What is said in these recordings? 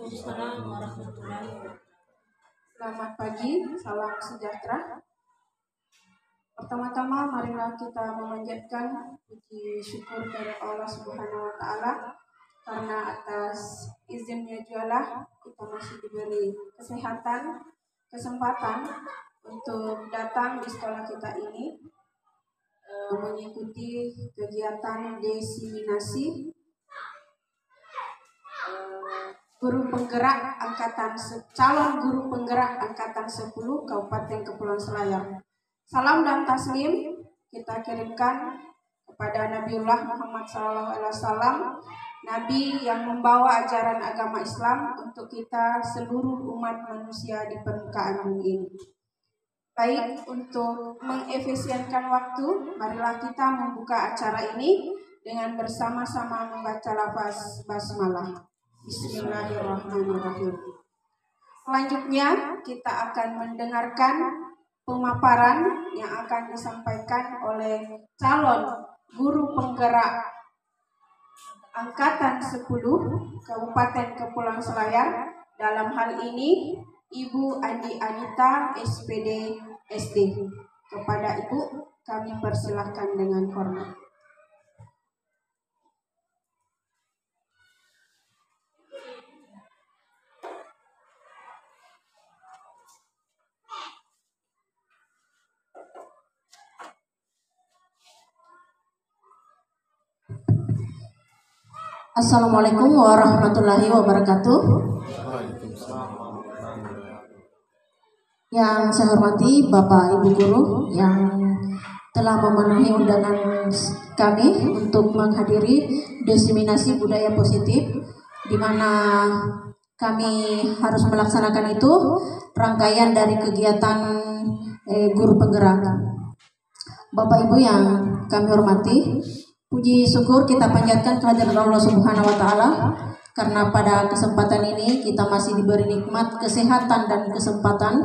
Waalaikumsalam warahmatullahi wabarakatuh. Selamat pagi, salam sejahtera. Pertama-tama marilah kita memanjatkan puji syukur kepada Allah Subhanahu wa taala karena atas izinnya jualah kita masih diberi kesehatan, kesempatan untuk datang di sekolah kita ini mengikuti kegiatan desiminasi guru penggerak calon guru penggerak angkatan 10 Kabupaten Kepulauan Selayar. Salam dan taslim kita kirimkan kepada Nabiullah Muhammad SAW, Nabi yang membawa ajaran agama Islam untuk kita seluruh umat manusia di permukaan bumi ini. Baik, untuk mengefisienkan waktu, marilah kita membuka acara ini dengan bersama-sama membaca lafaz basmalah. Bismillahirrahmanirrahim. Selanjutnya kita akan mendengarkan pemaparan yang akan disampaikan oleh calon guru penggerak angkatan 10 Kabupaten Kepulauan Selayar. Dalam hal ini Ibu Andi Anita SPD SD. Kepada Ibu kami persilahkan dengan hormat. Assalamualaikum warahmatullahi wabarakatuh. Yang saya hormati Bapak Ibu Guru yang telah memenuhi undangan kami untuk menghadiri desiminasi budaya positif, di mana kami harus melaksanakan itu rangkaian dari kegiatan guru penggerak. Bapak Ibu yang kami hormati, puji syukur kita panjatkan kehadirat Allah Subhanahu wa taala karena pada kesempatan ini kita masih diberi nikmat kesehatan dan kesempatan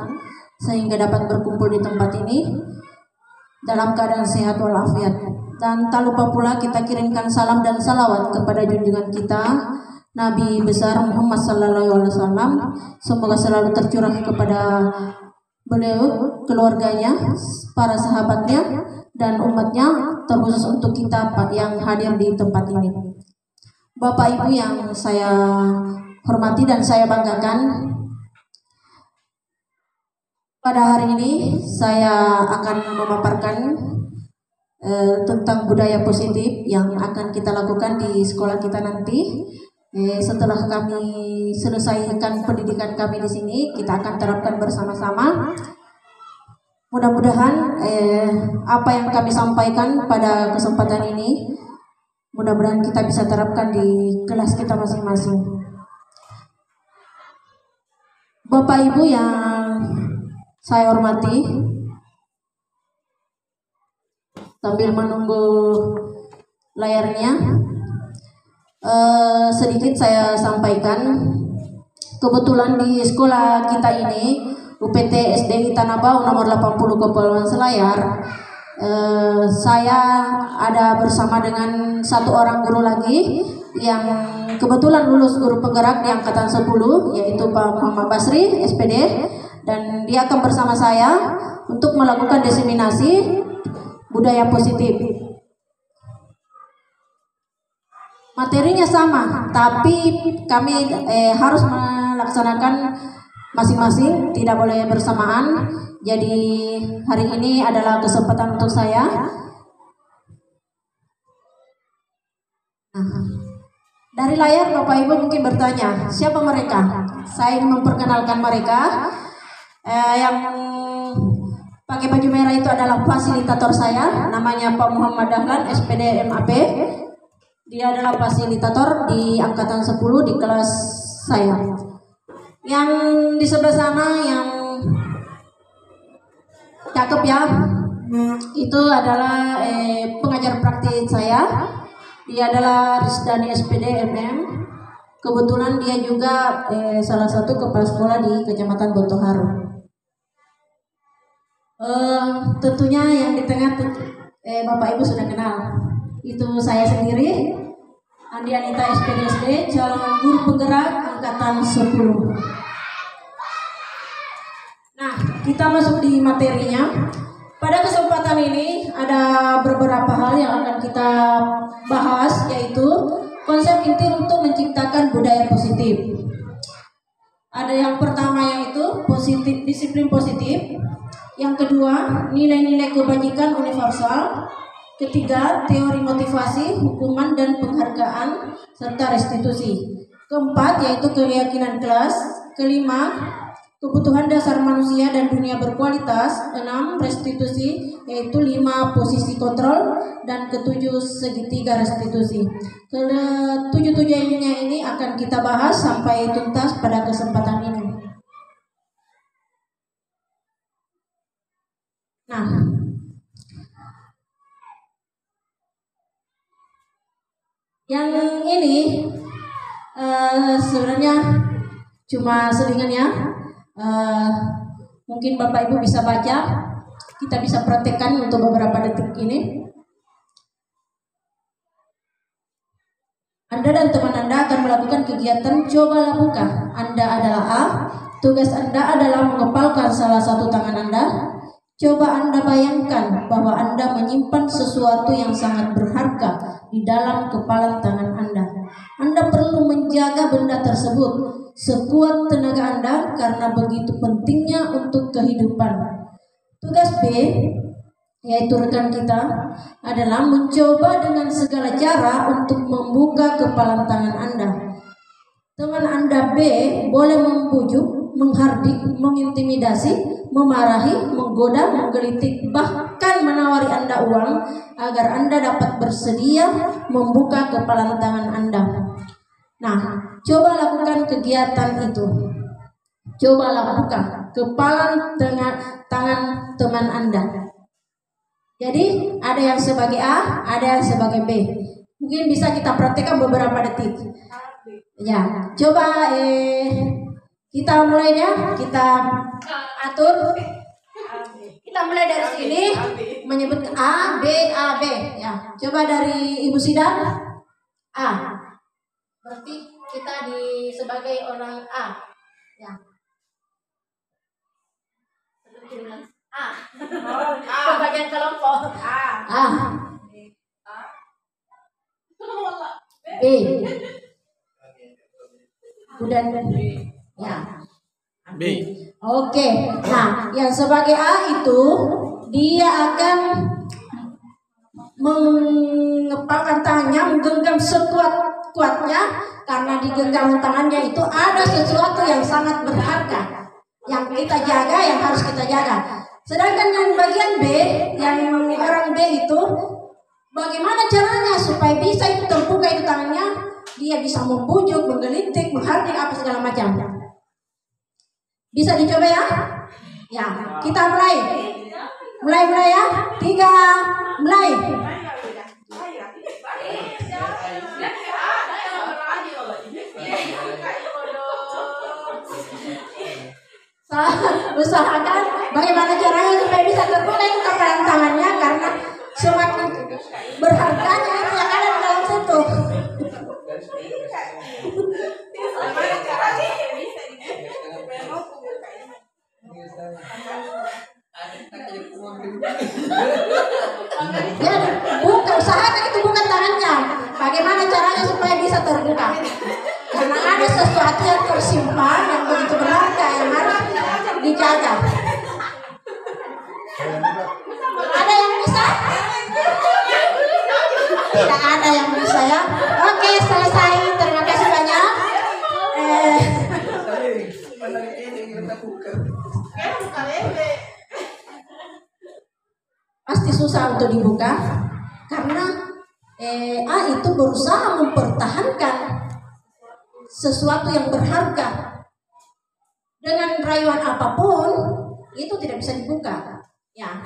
sehingga dapat berkumpul di tempat ini dalam keadaan sehat walafiat. Dan tak lupa pula kita kirimkan salam dan salawat kepada junjungan kita Nabi besar Muhammad sallallahu alaihi wasallam. Semoga selalu tercurah kepada beliau, keluarganya, para sahabatnya dan umatnya, terkhusus untuk kita yang hadir di tempat ini. Bapak Ibu yang saya hormati dan saya banggakan, pada hari ini saya akan memaparkan tentang budaya positif yang akan kita lakukan di sekolah kita nanti. Setelah kami selesaikan pendidikan kami di sini, kita akan terapkan bersama-sama. Mudah-mudahan apa yang kami sampaikan pada kesempatan ini, mudah-mudahan kita bisa terapkan di kelas kita masing-masing. Bapak Ibu yang saya hormati, sambil menunggu layarnya, sedikit saya sampaikan. Kebetulan di sekolah kita ini UPT SD Tanabau nomor 80 Kepulauan Selayar, saya ada bersama dengan satu orang guru lagi yang kebetulan lulus guru penggerak di angkatan 10, yaitu Pak Muhammad Basri SPD, dan dia akan bersama saya untuk melakukan desiminasi budaya positif. Materinya sama, tapi kami harus melaksanakan masing-masing, tidak boleh bersamaan. Jadi hari ini adalah kesempatan untuk saya. Dari layar Bapak Ibu mungkin bertanya, siapa mereka? Saya ingin memperkenalkan mereka. Yang pakai baju merah itu adalah fasilitator saya, namanya Pak Muhammad Dahlan SPD MAP. Dia adalah fasilitator di angkatan 10 di kelas saya. Yang di sebelah sana yang cakep ya, itu adalah pengajar praktik saya. Dia adalah Rizdani SPD MM. Kebetulan dia juga salah satu kepala sekolah di Kecamatan Bontoharu. Tentunya yang di tengah Bapak Ibu sudah kenal. Itu saya sendiri, Andi Anita SPD calon guru penggerak angkatan angkatan 10. Nah, kita masuk di materinya. Pada kesempatan ini ada beberapa hal yang akan kita bahas, yaitu konsep inti untuk menciptakan budaya positif. Ada yang pertama yaitu positif, disiplin positif. Yang kedua, nilai-nilai kebajikan universal. Ketiga, teori motivasi, hukuman dan penghargaan serta restitusi. Keempat, yaitu keyakinan kelas. Kelima, kebutuhan dasar manusia dan dunia berkualitas. 6. Restitusi, yaitu 5 posisi kontrol, dan ketujuh segitiga restitusi. Ketujuh-tujuhnya ini akan kita bahas sampai tuntas pada kesempatan ini. Nah, yang ini sebenarnya cuma selingan ya. Mungkin Bapak Ibu bisa baca, kita bisa praktekkan untuk beberapa detik ini. Anda dan teman Anda akan melakukan kegiatan coba lakukan. Anda adalah A, tugas Anda adalah mengepalkan salah satu tangan Anda. Coba Anda bayangkan bahwa Anda menyimpan sesuatu yang sangat berharga di dalam kepalan tangan Anda. Anda perlu menjaga benda tersebut sekuat tenaga Anda karena begitu pentingnya untuk kehidupan. Tugas B, yaitu rekan kita, adalah mencoba dengan segala cara untuk membuka kepalan tangan Anda. Teman Anda B boleh membujuk, menghardik, mengintimidasi, memarahi, menggoda, menggelitik, bahkan menawari Anda uang agar Anda dapat bersedia membuka kepalan tangan Anda. Nah, coba lakukan kegiatan itu. Coba lakukan kepalan tangan teman Anda. Jadi ada yang sebagai A, ada yang sebagai B. Mungkin bisa kita praktekkan beberapa detik. Ya, coba kita mulainya, kita atur. Kita mulai dari sini menyebut A, B, A, B. Ya, coba dari Ibu Sidang. A. Berarti kita sebagai orang A. Ya. Seperti dengan A. Pembagian kelompok. A. B. Udah. Ya. B. Oke. Nah, yang sebagai A itu dia akan mengepalkan tangannya, menggenggam sekuat-kuatnya, karena di genggam tangannya itu ada sesuatu yang sangat berharga yang kita jaga, yang harus kita jaga. Sedangkan yang bagian B, yang orang B itu, bagaimana caranya supaya bisa itu terbuka itu tangannya? Dia bisa membujuk, menggelitik, menghardik, apa segala macam. Bisa dicoba ya? Ya, kita mulai. Mulai ya. 3, mulai. Usahakan bagaimana caranya supaya bisa terbuka itu kepalan tangannya, karena semakin berharganya itu yang ada di dalam situ. Ya, buka, usahakan itu bukan tangannya. Bagaimana caranya supaya bisa terbuka? Karena ada sesuatu yang tersimpan yang begitu berharga yang harus dijaga. Ada yang bisa? Tidak ada yang bisa ya. Oke, selesai. Terima kasih banyak. Pasti susah untuk dibuka karena A itu berusaha mempertahankan sesuatu yang berharga dengan rayuan apapun, itu tidak bisa dibuka. Ya.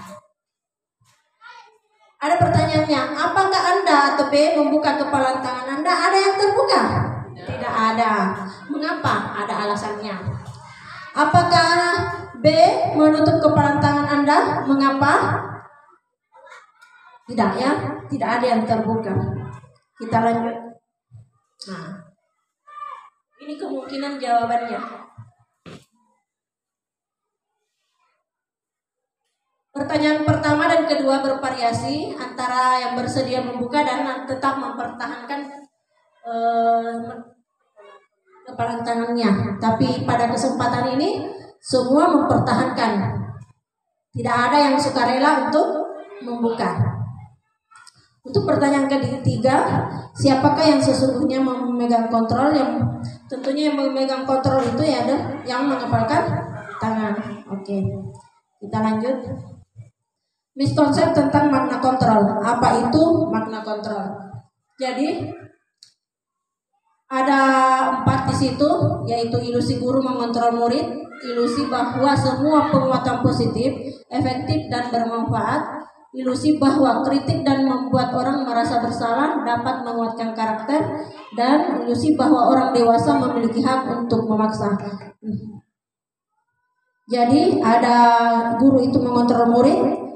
Ada pertanyaannya, apakah Anda atau B membuka kepalan tangan Anda? Ada yang terbuka? Tidak ada. Mengapa? Ada alasannya. Apakah B menutup kepalan tangan Anda? Mengapa? Tidak ya, tidak ada yang terbuka. Kita lanjut. Nah, Ini kemungkinan jawabannya. Pertanyaan pertama dan kedua bervariasi antara yang bersedia membuka dan tetap mempertahankan kepala tangannya. Tapi pada kesempatan ini semua mempertahankan. Tidak ada yang sukarela untuk membuka. Untuk pertanyaan ketiga, siapakah yang sesungguhnya memegang kontrol? Yang tentunya yang memegang kontrol itu ya ada yang mengepalkan tangan. Oke, kita lanjut. Miskonsep tentang makna kontrol. Apa itu makna kontrol? Jadi ada 4 di situ, yaitu ilusi guru mengontrol murid, ilusi bahwa semua penguatan positif, efektif dan bermanfaat, ilusi bahwa kritik dan membuat orang merasa bersalah dapat menguatkan karakter, dan ilusi bahwa orang dewasa memiliki hak untuk memaksa. Jadi ada guru itu mengontrol murid.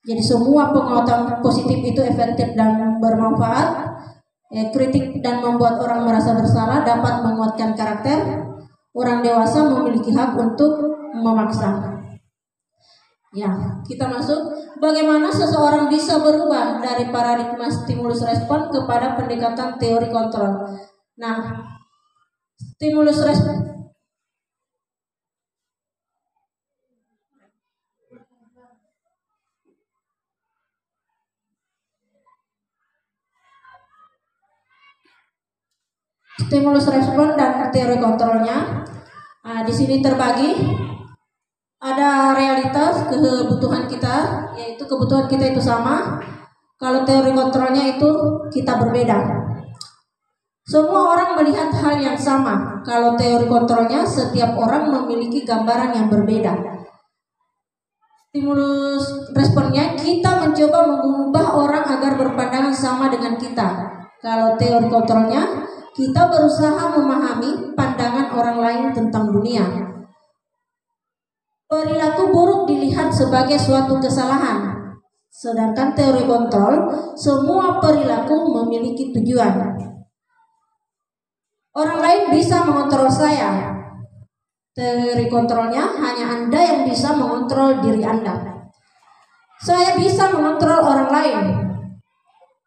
Jadi semua penguatan positif itu efektif dan bermanfaat. Kritik dan membuat orang merasa bersalah dapat menguatkan karakter. Orang dewasa memiliki hak untuk memaksa. Ya, kita masuk. Bagaimana seseorang bisa berubah dari paradigma stimulus respon kepada pendekatan teori kontrol? Nah, stimulus respon. Stimulus respon dan teori kontrolnya. Di sini terbagi. Ada realitas kebutuhan kita, yaitu kebutuhan kita itu sama. Kalau teori kontrolnya itu kita berbeda. Semua orang melihat hal yang sama. Kalau teori kontrolnya setiap orang memiliki gambaran yang berbeda. Stimulus responnya kita mencoba mengubah orang agar berpandangan sama dengan kita. Kalau teori kontrolnya kita berusaha memahami pandangan orang lain tentang dunia. Perilaku buruk dilihat sebagai suatu kesalahan, sedangkan teori kontrol semua perilaku memiliki tujuan. Orang lain bisa mengontrol saya. Teori kontrolnya hanya Anda yang bisa mengontrol diri Anda. Saya bisa mengontrol orang lain.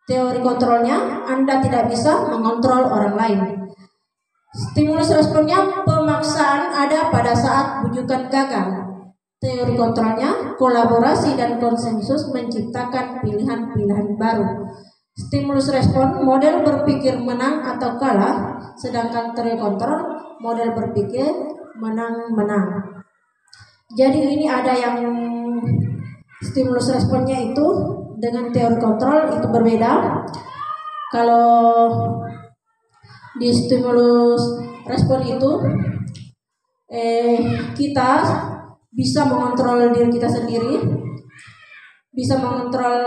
Teori kontrolnya Anda tidak bisa mengontrol orang lain. Stimulus responnya pemaksaan ada pada saat bujukan gagal. Teori kontrolnya kolaborasi dan konsensus menciptakan pilihan-pilihan baru. Stimulus respon model berpikir menang atau kalah, sedangkan teori kontrol model berpikir menang-menang. Jadi ini ada yang stimulus responnya itu dengan teori kontrol itu berbeda. Kalau di stimulus respon itu kita bisa mengontrol diri kita sendiri, bisa mengontrol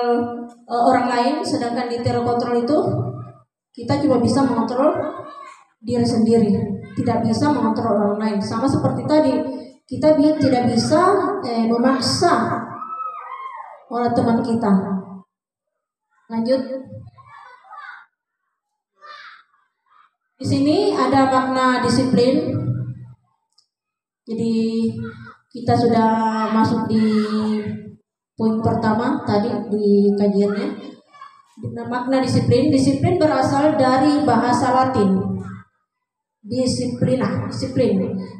orang lain, sedangkan di teori kontrol itu kita cuma bisa mengontrol diri sendiri, tidak bisa mengontrol orang lain. Sama seperti tadi, kita tidak bisa memaksa oleh teman kita. Lanjut. Di sini ada makna disiplin. Jadi kita sudah masuk di poin pertama tadi di kajiannya. Makna disiplin. Disiplin berasal dari bahasa Latin. Disiplin,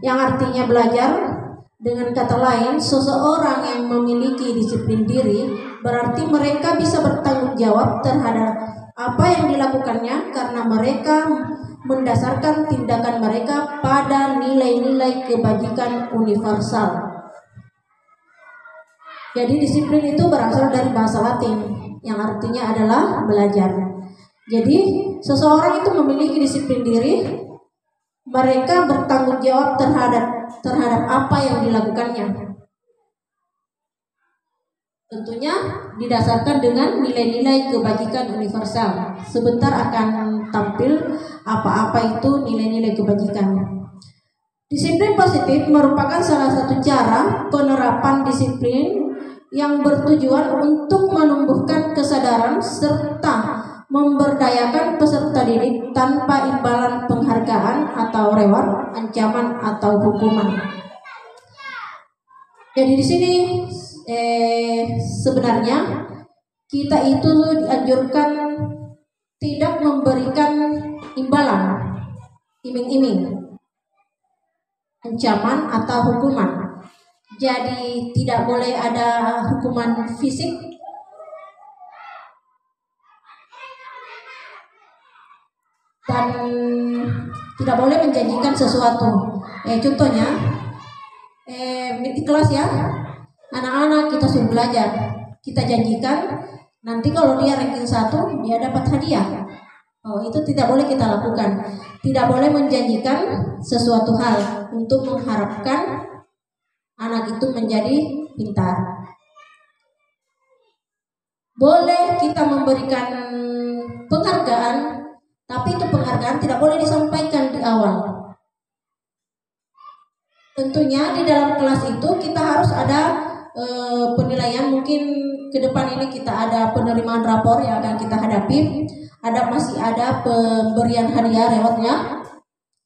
yang artinya belajar. Dengan kata lain, seseorang yang memiliki disiplin diri berarti mereka bisa bertanggung jawab terhadap apa yang dilakukannya karena mereka mendasarkan tindakan mereka pada nilai-nilai kebajikan universal. Jadi disiplin itu berasal dari bahasa Latin yang artinya adalah belajar. Jadi seseorang itu memiliki disiplin diri, mereka bertanggung jawab terhadap apa yang dilakukannya. Tentunya didasarkan dengan nilai-nilai kebajikan universal. Sebentar akan tampil apa-apa itu nilai-nilai kebajikan. Disiplin positif merupakan salah satu cara penerapan disiplin yang bertujuan untuk menumbuhkan kesadaran serta memberdayakan peserta didik tanpa imbalan penghargaan atau reward, ancaman atau hukuman. Jadi di sini sebenarnya kita itu dianjurkan tidak memberikan imbalan, iming-iming, ancaman atau hukuman. Jadi tidak boleh ada hukuman fisik, dan tidak boleh menjanjikan sesuatu. Contohnya di kelas ya, anak-anak kita suruh belajar, kita janjikan nanti kalau dia ranking 1 dia dapat hadiah. Itu tidak boleh kita lakukan. Tidak boleh menjanjikan sesuatu hal untuk mengharapkan anak itu menjadi pintar. Boleh kita memberikan penghargaan, tapi itu penghargaan tidak boleh disampaikan di awal. Tentunya di dalam kelas itu kita harus ada penilaian. Mungkin ke depan ini kita ada penerimaan rapor yang akan kita hadapi. Masih ada pemberian hadiah rewardnya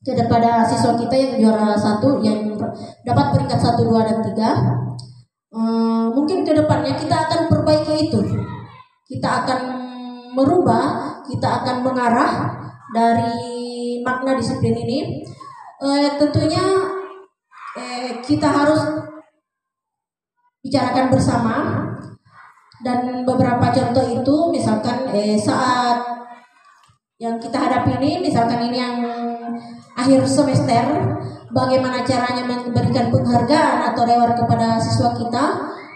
kepada siswa kita yang juara 1, yang dapat peringkat 1, 2, dan 3. Mungkin ke depannya kita akan perbaiki itu. Kita akan merubah, kita akan mengarah dari makna disiplin ini. Tentunya kita harus bicarakan bersama, dan beberapa contoh itu misalkan saat yang kita hadapi ini, misalkan ini yang akhir semester, bagaimana caranya memberikan penghargaan atau reward kepada siswa kita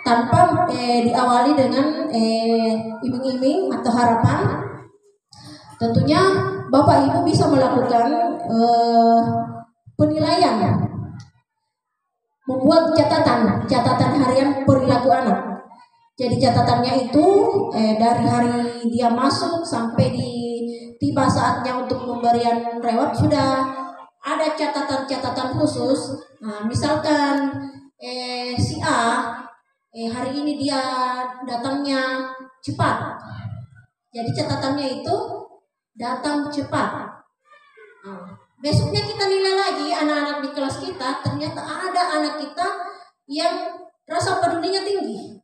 tanpa diawali dengan iming-iming atau harapan. Tentunya Bapak Ibu bisa melakukan penilaian, membuat catatan harian perilaku anak. Jadi catatannya itu dari hari dia masuk sampai tiba saatnya untuk pemberian reward sudah ada catatan khusus. Misalkan si A hari ini dia datangnya cepat. Jadi catatannya itu datang cepat. Besoknya kita nilai lagi anak-anak di kelas kita, ternyata ada anak kita yang rasa pedulinya tinggi.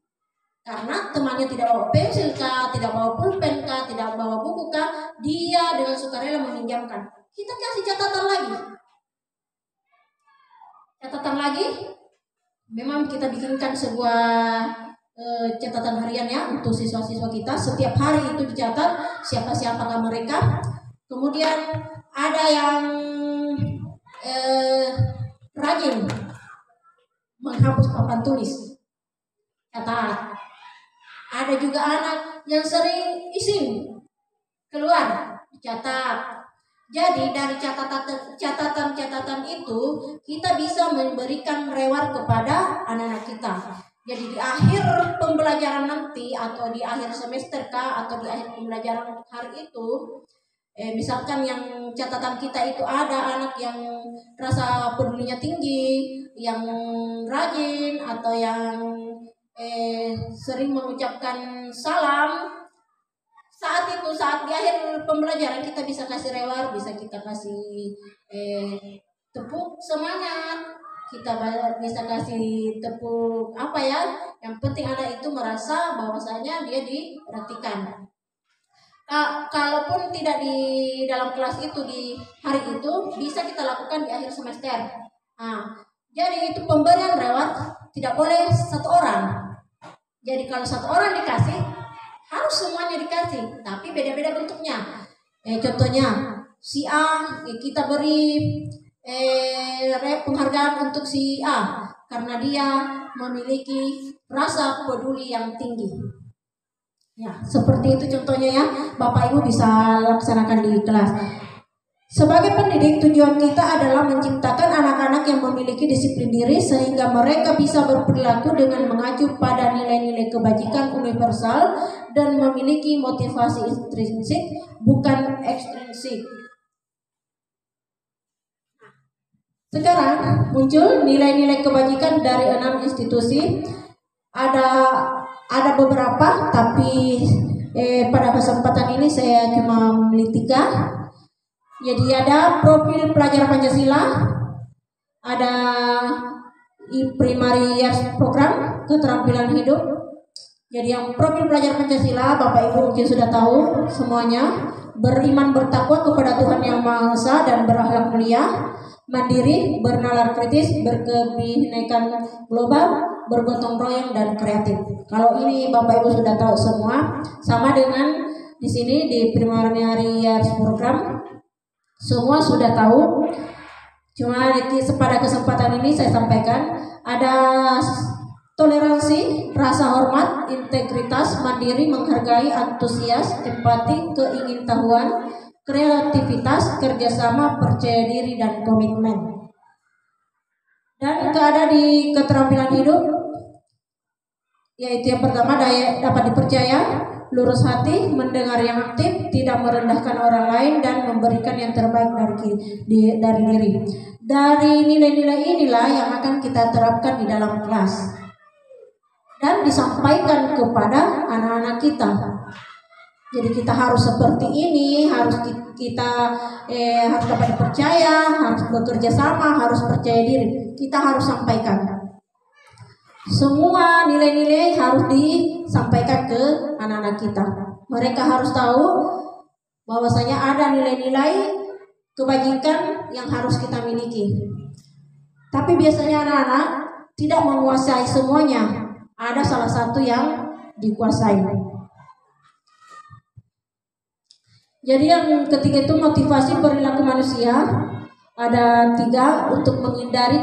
Karena temannya tidak bawa pensil kah, tidak bawa pulpen kah, tidak bawa buku kah, dia dengan sukarela meminjamkan. Kita kasih catatan lagi. Memang kita bikinkan sebuah catatan hariannya untuk siswa-siswa kita. Setiap hari itu dicatat siapa-siapakah mereka. Kemudian ada yang rajin menghapus papan tulis, catat. Ada juga anak yang sering isin keluar, dicatat. Jadi dari catatan itu kita bisa memberikan reward kepada anak-anak kita. Jadi di akhir pembelajaran nanti, atau di akhir semester kah, atau di akhir pembelajaran hari itu, misalkan yang catatan kita itu ada anak yang rasa pedulinya tinggi, yang rajin, atau yang sering mengucapkan salam. Saat di akhir pembelajaran kita bisa kasih reward, bisa kita kasih tepuk semangat, kita bisa kasih tepuk yang penting anak itu merasa bahwasanya dia diperhatikan. Kalaupun tidak di dalam kelas itu di hari itu, bisa kita lakukan di akhir semester. Jadi itu pemberian reward tidak boleh satu orang. Jadi kalau satu orang dikasih, harus semuanya dikasih, tapi beda-beda bentuknya. Contohnya si A, kita beri penghargaan untuk si A karena dia memiliki rasa peduli yang tinggi. Ya, seperti itu contohnya ya, Bapak Ibu bisa laksanakan di kelas. Sebagai pendidik, tujuan kita adalah menciptakan anak-anak yang memiliki disiplin diri sehingga mereka bisa berperilaku dengan mengacu pada nilai-nilai kebajikan universal dan memiliki motivasi intrinsik, bukan ekstrinsik. Sekarang muncul nilai-nilai kebajikan dari 6 institusi. Ada beberapa, tapi pada kesempatan ini saya cuma memilih 3. Jadi ada profil pelajar Pancasila, ada primary years program keterampilan hidup. Jadi yang profil pelajar Pancasila Bapak Ibu mungkin sudah tahu semuanya, beriman bertakwa kepada Tuhan Yang Maha Esa dan berakhlak mulia, mandiri, bernalar kritis, berkebinekaan global, bergotong royong dan kreatif. Kalau ini Bapak Ibu sudah tahu semua, sama dengan di sini di primary years program semua sudah tahu. Cuma pada kesempatan ini saya sampaikan ada toleransi, rasa hormat, integritas, mandiri, menghargai, antusias, empati, keingintahuan, kreativitas, kerjasama, percaya diri, dan komitmen. Dan ada di keterampilan hidup, yaitu yang pertama dapat dipercaya, lurus hati, mendengar yang aktif, tidak merendahkan orang lain, dan memberikan yang terbaik dari diri. Dari nilai-nilai inilah yang akan kita terapkan di dalam kelas dan disampaikan kepada anak-anak kita. Jadi kita harus seperti ini, harus kita harus dapat dipercaya, harus bekerja sama, harus percaya diri. Kita harus sampaikan. Semua nilai-nilai harus disampaikan ke anak-anak kita. Mereka harus tahu bahwasanya ada nilai-nilai kebajikan yang harus kita miliki. Tapi biasanya anak-anak tidak menguasai semuanya. Ada salah satu yang dikuasai. Jadi yang ketiga itu motivasi perilaku manusia. Ada 3 untuk menghindari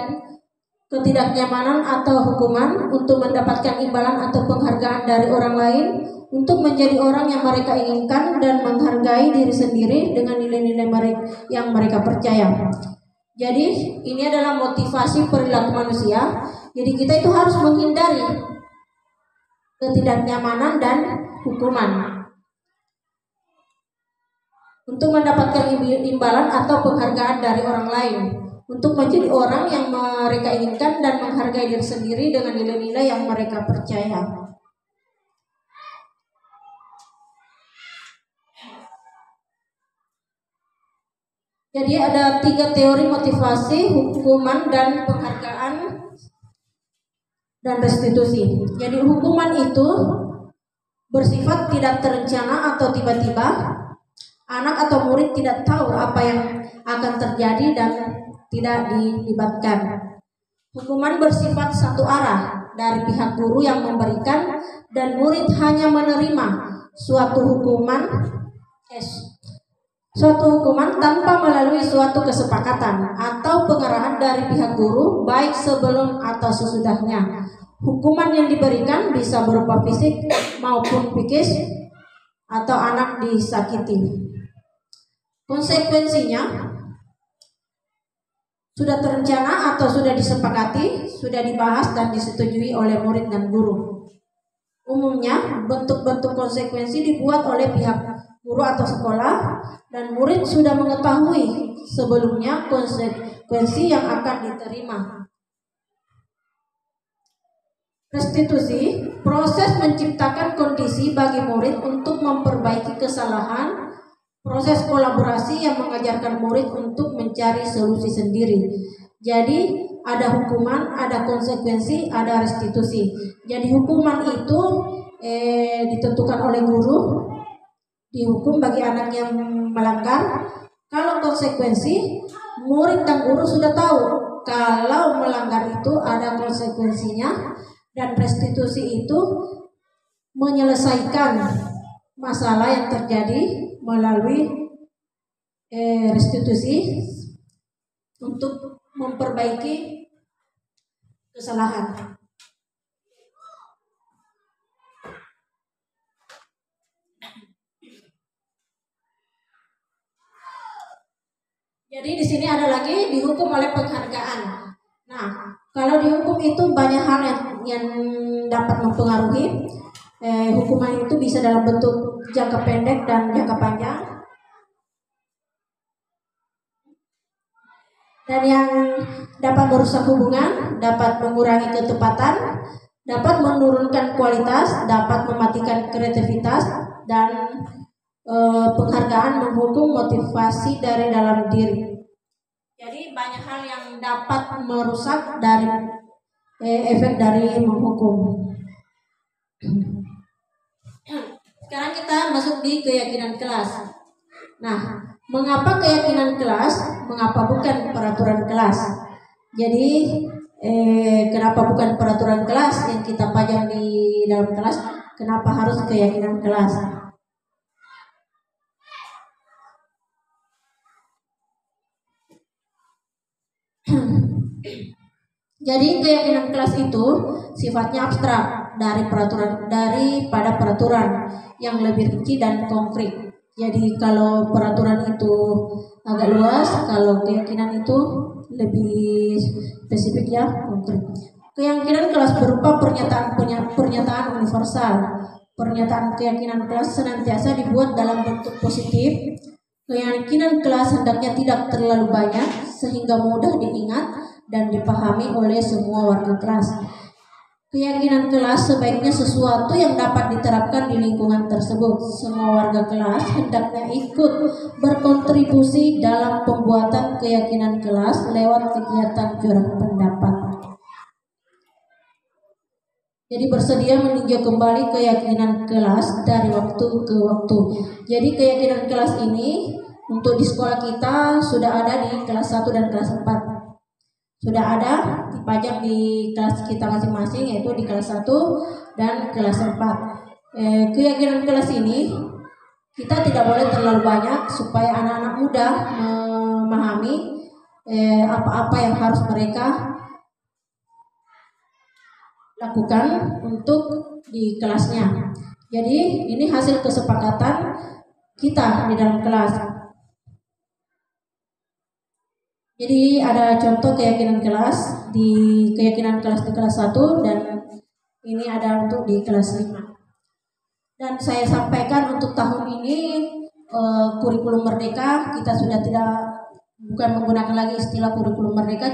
ketidaknyamanan atau hukuman, untuk mendapatkan imbalan atau penghargaan dari orang lain, untuk menjadi orang yang mereka inginkan, dan menghargai diri sendiri dengan nilai-nilai yang mereka percaya. Jadi ini adalah motivasi perilaku manusia. Jadi kita itu harus menghindari ketidaknyamanan dan hukuman, untuk mendapatkan imbalan atau penghargaan dari orang lain, untuk menjadi orang yang mereka inginkan, dan menghargai diri sendiri dengan nilai-nilai yang mereka percaya. Jadi ada 3 teori motivasi, hukuman, dan penghargaan, dan restitusi. Jadi hukuman itu bersifat tidak terencana atau tiba-tiba. Anak atau murid tidak tahu apa yang akan terjadi dan tidak dilibatkan. Hukuman bersifat satu arah dari pihak guru yang memberikan, dan murid hanya menerima suatu hukuman tanpa melalui suatu kesepakatan atau pengarahan dari pihak guru, baik sebelum atau sesudahnya. Hukuman yang diberikan bisa berupa fisik maupun psikis, atau anak disakiti. Konsekuensinya sudah terencana atau sudah disepakati, sudah dibahas dan disetujui oleh murid dan guru. Umumnya bentuk-bentuk konsekuensi dibuat oleh pihak guru atau sekolah, dan murid sudah mengetahui sebelumnya konsekuensi yang akan diterima. Restitusi, proses menciptakan kondisi bagi murid untuk memperbaiki kesalahan, proses kolaborasi yang mengajarkan murid untuk mencari solusi sendiri. Jadi ada hukuman, ada konsekuensi, ada restitusi. Jadi hukuman itu ditentukan oleh guru, dihukum bagi anak yang melanggar. Kalau konsekuensi, murid dan guru sudah tahu kalau melanggar itu ada konsekuensinya, dan restitusi itu menyelesaikan masalah yang terjadi melalui restitusi untuk memperbaiki kesalahan. Jadi di sini ada lagi dihukum oleh penghargaan. Nah, kalau dihukum itu banyak hal yang dapat mempengaruhi. Hukuman itu bisa dalam bentuk jangka pendek dan jangka panjang. Dan yang dapat merusak hubungan, dapat mengurangi ketepatan, dapat menurunkan kualitas, dapat mematikan kreativitas, dan penghargaan mendukung motivasi dari dalam diri. Jadi banyak hal yang dapat merusak dari efek dari menghukum. Sekarang kita masuk di keyakinan kelas. Nah, mengapa keyakinan kelas? Mengapa bukan peraturan kelas? Jadi kenapa bukan peraturan kelas yang kita pajang di dalam kelas? Kenapa harus keyakinan kelas? Jadi keyakinan kelas itu sifatnya abstrak daripada peraturan yang lebih rinci dan konkret. Jadi kalau peraturan itu agak luas, kalau keyakinan itu lebih spesifik ya, konkret. Keyakinan kelas berupa pernyataan universal. Pernyataan keyakinan kelas senantiasa dibuat dalam bentuk positif. Keyakinan kelas hendaknya tidak terlalu banyak sehingga mudah diingat dan dipahami oleh semua warga kelas. Keyakinan kelas sebaiknya sesuatu yang dapat diterapkan di lingkungan tersebut. Semua warga kelas hendaknya ikut berkontribusi dalam pembuatan keyakinan kelas lewat kegiatan curah pendapat. Jadi bersedia meninjau kembali keyakinan kelas dari waktu ke waktu. Jadi keyakinan kelas ini untuk di sekolah kita sudah ada di kelas 1 dan kelas 4. Sudah ada dipajang di kelas kita masing-masing, yaitu di kelas 1 dan kelas 4. Keyakinan kelas ini kita tidak boleh terlalu banyak supaya anak-anak muda memahami apa-apa yang harus mereka lakukan untuk di kelasnya. Jadi ini hasil kesepakatan kita di dalam kelas. Jadi ada contoh keyakinan kelas di kelas 1 dan ini ada untuk di kelas 5. Dan saya sampaikan untuk tahun ini kurikulum merdeka kita sudah bukan menggunakan lagi istilah kurikulum merdeka,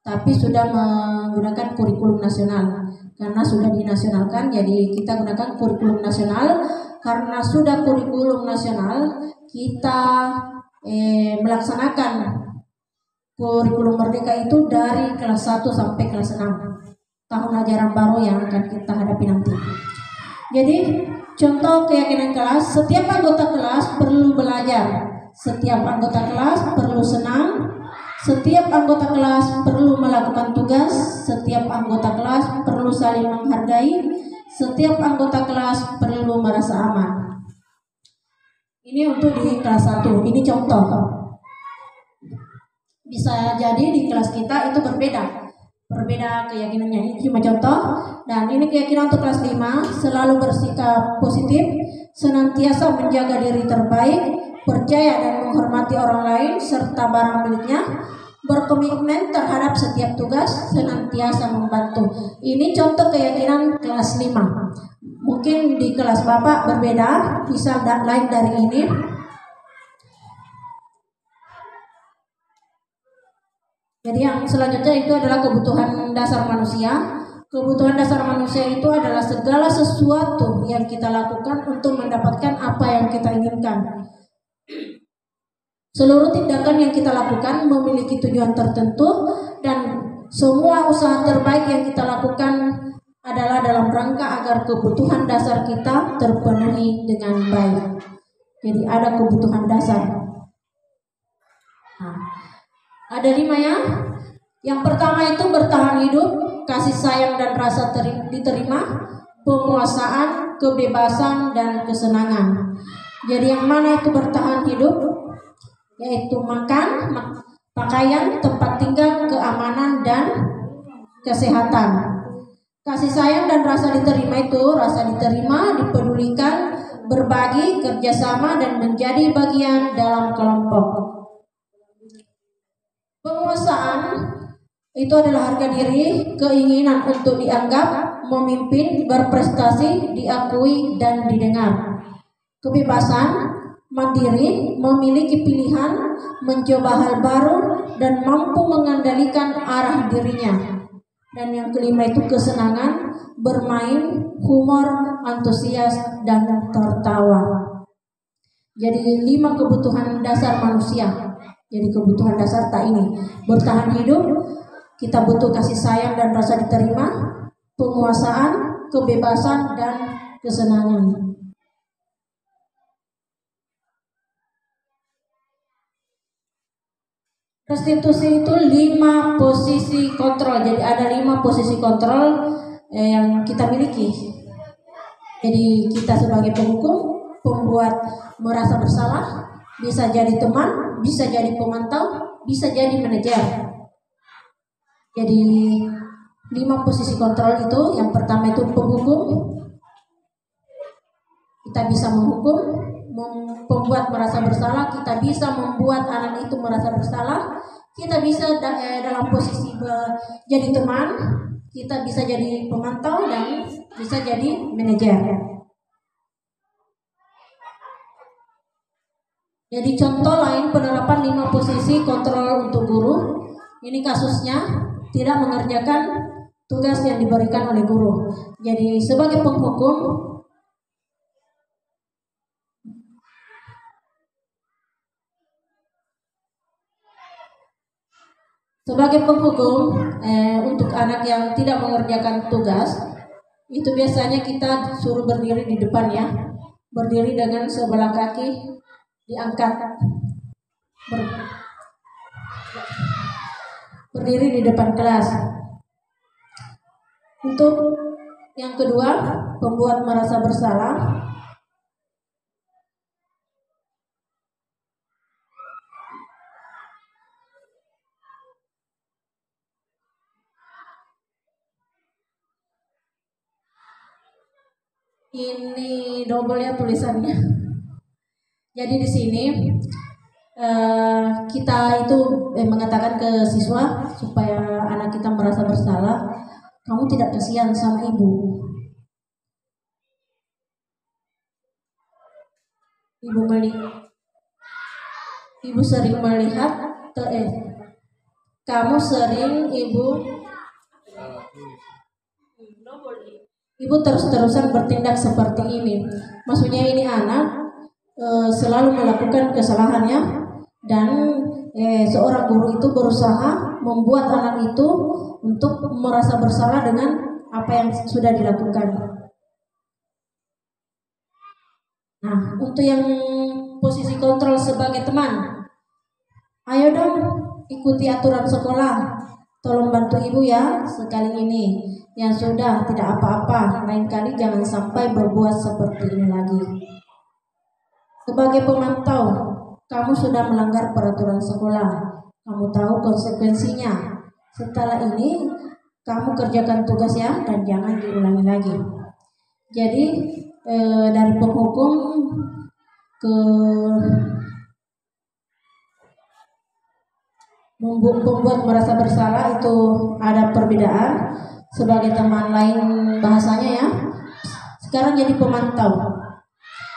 tapi sudah menggunakan kurikulum nasional. Karena sudah dinasionalkan, jadi kita gunakan kurikulum nasional. Karena sudah kurikulum nasional, kita melaksanakan kurikulum merdeka itu dari kelas 1 sampai kelas 6 tahun ajaran baru yang akan kita hadapi nanti. Jadi contoh keyakinan kelas, setiap anggota kelas perlu belajar, setiap anggota kelas perlu senang, setiap anggota kelas perlu melakukan tugas, setiap anggota kelas perlu saling menghargai, setiap anggota kelas perlu merasa aman. Ini untuk di kelas 1, ini contoh. Bisa jadi di kelas kita itu berbeda keyakinannya. Ini cuma contoh. Dan ini keyakinan untuk kelas 5, selalu bersikap positif, senantiasa menjaga diri terbaik, percaya dan menghormati orang lain serta barang miliknya, berkomitmen terhadap setiap tugas, senantiasa membantu. Ini contoh keyakinan kelas 5. Mungkin di kelas Bapak berbeda, bisa lain dari ini. Jadi yang selanjutnya itu adalah kebutuhan dasar manusia. Kebutuhan dasar manusia itu adalah segala sesuatu yang kita lakukan untuk mendapatkan apa yang kita inginkan. Seluruh tindakan yang kita lakukan memiliki tujuan tertentu dan semua usaha terbaik yang kita lakukan adalah dalam rangka agar kebutuhan dasar kita terpenuhi dengan baik. Jadi ada kebutuhan dasar. Nah, ada 5 ya. Yang pertama itu bertahan hidup, kasih sayang dan rasa diterima, penguasaan, kebebasan dan kesenangan. Jadi yang mana itu bertahan hidup? Yaitu makan, pakaian, tempat tinggal, keamanan dan kesehatan. Kasih sayang dan rasa diterima itu rasa diterima, dipedulikan, berbagi, kerjasama dan menjadi bagian dalam kelompok. Penguasaan itu adalah harga diri, keinginan untuk dianggap, memimpin, berprestasi, diakui dan didengar. Kebebasan, mandiri, memiliki pilihan, mencoba hal baru dan mampu mengendalikan arah dirinya. Dan yang kelima itu kesenangan, bermain, humor, antusias, dan tertawa. Jadi 5 kebutuhan dasar manusia. Jadi kebutuhan dasar tak ini bertahan hidup, kita butuh kasih sayang dan rasa diterima, penguasaan, kebebasan, dan kesenangan. Restitusi itu 5 posisi kontrol. Jadi ada 5 posisi kontrol yang kita miliki. Jadi kita sebagai penghukum, pembuat merasa bersalah, bisa jadi teman, bisa jadi pemantau, bisa jadi manajer. Jadi 5 posisi kontrol itu, yang pertama itu penghukum. Kita bisa menghukum, membuat merasa bersalah, kita bisa membuat anak itu merasa bersalah, kita bisa dalam posisi jadi teman, kita bisa jadi pemantau, dan bisa jadi manajer. Jadi contoh lain penerapan 5 posisi kontrol untuk guru. Ini kasusnya tidak mengerjakan tugas yang diberikan oleh guru. Jadi sebagai penghukum, untuk anak yang tidak mengerjakan tugas, itu biasanya kita suruh berdiri di depan ya, berdiri dengan sebelah kaki diangkat, berdiri di depan kelas. Untuk yang kedua, pembuat merasa bersalah. Ini double ya tulisannya. Jadi di sini kita itu mengatakan ke siswa supaya anak kita merasa bersalah, kamu tidak kasihan sama ibu. Ibu sering melihat, kamu sering ibu terus-terusan bertindak seperti ini. Maksudnya ini anak selalu melakukan kesalahannya, dan seorang guru itu berusaha membuat anak itu untuk merasa bersalah dengan apa yang sudah dilakukan. Nah, untuk yang posisi kontrol sebagai teman, ayo dong ikuti aturan sekolah, tolong bantu ibu ya sekali ini, yang sudah tidak apa-apa, lain kali jangan sampai berbuat seperti ini lagi. Sebagai pemantau, kamu sudah melanggar peraturan sekolah, kamu tahu konsekuensinya. Setelah ini kamu kerjakan tugas ya, dan jangan diulangi lagi. Jadi dari penghukum ke membuat merasa bersalah itu ada perbedaan. Sebagai teman lain bahasanya ya. Sekarang jadi pemantau.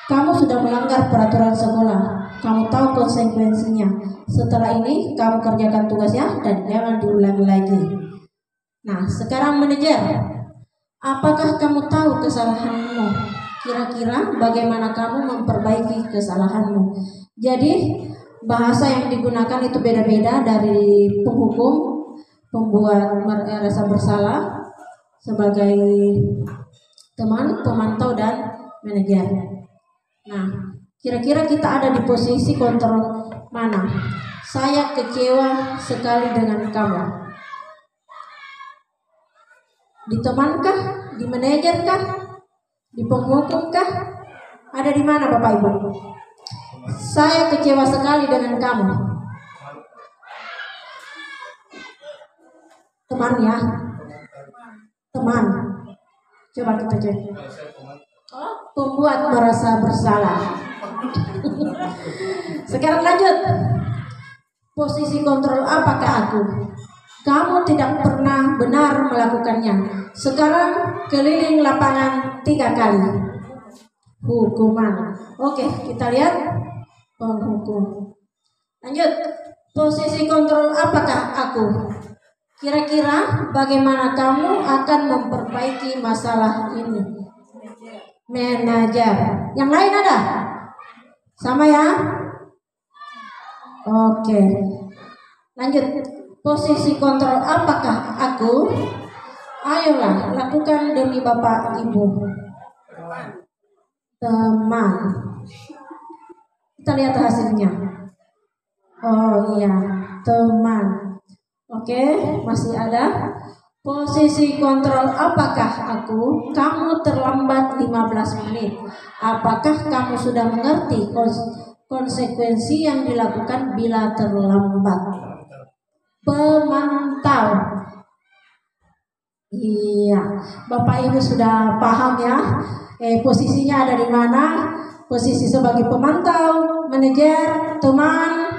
Kamu sudah melanggar peraturan sekolah, kamu tahu konsekuensinya. Setelah ini kamu kerjakan tugasnya dan jangan diulangi lagi. Nah, sekarang manajer, apakah kamu tahu kesalahanmu? Kira-kira bagaimana kamu memperbaiki kesalahanmu? Jadi bahasa yang digunakan itu beda-beda dari penghukum, pembuat merasa bersalah, sebagai teman, pemantau, dan manajer. Nah, kira-kira kita ada di posisi kontrol mana? Saya kecewa sekali dengan kamu. Di teman kah? Di manajer kah? Di penghukum kah? Ada di mana Bapak Ibu? Saya kecewa sekali dengan kamu. Teman ya. Teman. Coba kita cek. Pembuat merasa bersalah. Sekarang lanjut. Posisi kontrol apakah aku? Kamu tidak pernah benar melakukannya. Sekarang keliling lapangan 3 kali. Hukuman. Oke, kita lihat penghukum. Lanjut. Posisi kontrol apakah aku? Kira-kira bagaimana kamu akan memperbaiki masalah ini? Manajer. Yang lain ada? Sama ya? Oke. Lanjut. Posisi kontrol apakah aku? Ayolah, lakukan demi Bapak Ibu. Teman. Kita lihat hasilnya. Oh iya, teman. Oke, masih ada. Posisi kontrol apakah aku? Kamu terlambat 15 menit. Apakah kamu sudah mengerti konsekuensi yang dilakukan bila terlambat? Pemantau. Iya, Bapak Ibu sudah paham ya. Posisinya ada di mana? Posisi sebagai pemantau, manajer, teman,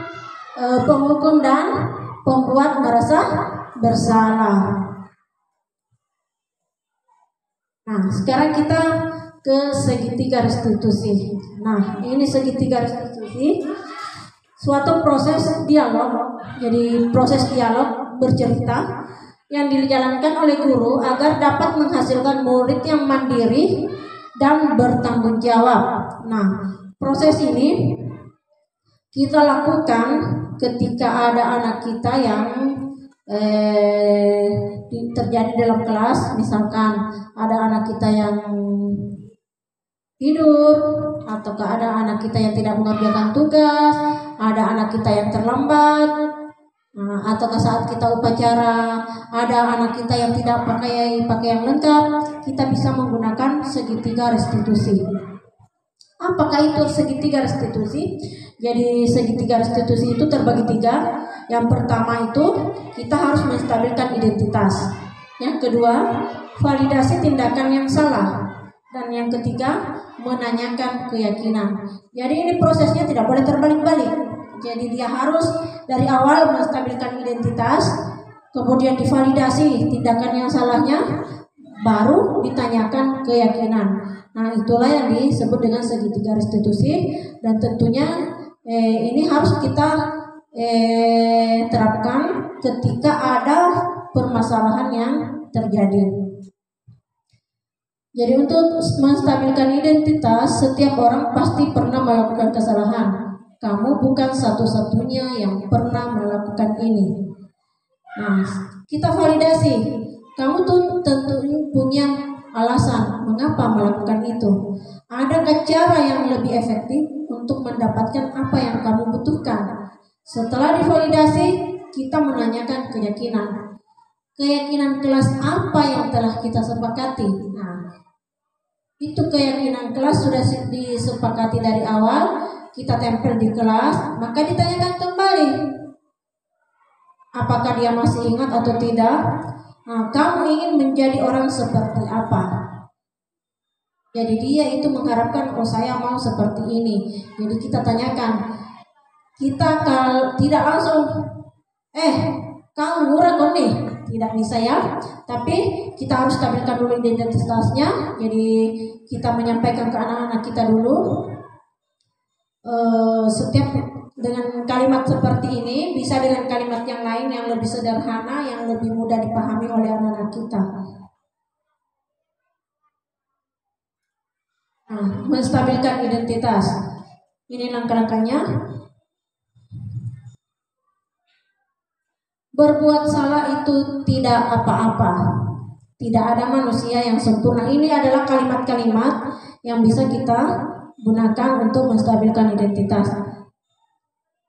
penghukum dan pembuat merasa bersalah. Nah, sekarang kita ke segitiga restitusi. Nah, ini segitiga restitusi suatu proses dialog. Jadi proses dialog bercerita yang dijalankan oleh guru agar dapat menghasilkan murid yang mandiri dan bertanggung jawab. Nah, proses ini kita lakukan ketika ada anak kita yang terjadi dalam kelas. Misalkan ada anak kita yang tidur, atau ada anak kita yang tidak mengerjakan tugas, ada anak kita yang terlambat, atau saat kita upacara ada anak kita yang tidak pakai pakaian lengkap, kita bisa menggunakan segitiga restitusi. Apakah itu segitiga restitusi? Jadi segitiga restitusi itu terbagi 3. Yang pertama itu kita harus menstabilkan identitas. Yang kedua, validasi tindakan yang salah. Dan yang ketiga, menanyakan keyakinan. Jadi ini prosesnya tidak boleh terbalik-balik. Jadi dia harus dari awal menstabilkan identitas, kemudian divalidasi tindakan yang salahnya, baru ditanyakan keyakinan. Nah, itulah yang disebut dengan segitiga restitusi. Dan tentunya ini harus kita terapkan ketika ada permasalahan yang terjadi. Jadi untuk menstabilkan identitas, setiap orang pasti pernah melakukan kesalahan. Kamu bukan satu-satunya yang pernah melakukan ini. Nah, kita validasi. Kamu tuh tentu punya alasan mengapa melakukan itu. Adakah cara yang lebih efektif untuk mendapatkan apa yang kamu butuhkan? Setelah divalidasi, kita menanyakan keyakinan. Keyakinan kelas apa yang telah kita sepakati? Nah, itu keyakinan kelas sudah disepakati dari awal. Kita tempel di kelas, maka ditanyakan kembali apakah dia masih ingat atau tidak. Nah, kamu ingin menjadi orang seperti apa? Jadi dia itu mengharapkan, oh saya mau seperti ini. Jadi kita tanyakan, kita kalau tidak langsung kamu murah kok nih, tidak bisa ya. Tapi kita harus stabilkan dulu identitasnya. Jadi kita menyampaikan ke anak-anak kita dulu. Setiap dengan kalimat seperti ini, bisa dengan kalimat yang lain yang lebih sederhana, yang lebih mudah dipahami oleh anak-anak kita. Nah, menstabilkan identitas. Ini langkah-langkahnya. Berbuat salah itu tidak apa-apa. Tidak ada manusia yang sempurna. Ini adalah kalimat-kalimat yang bisa kita gunakan untuk menstabilkan identitas.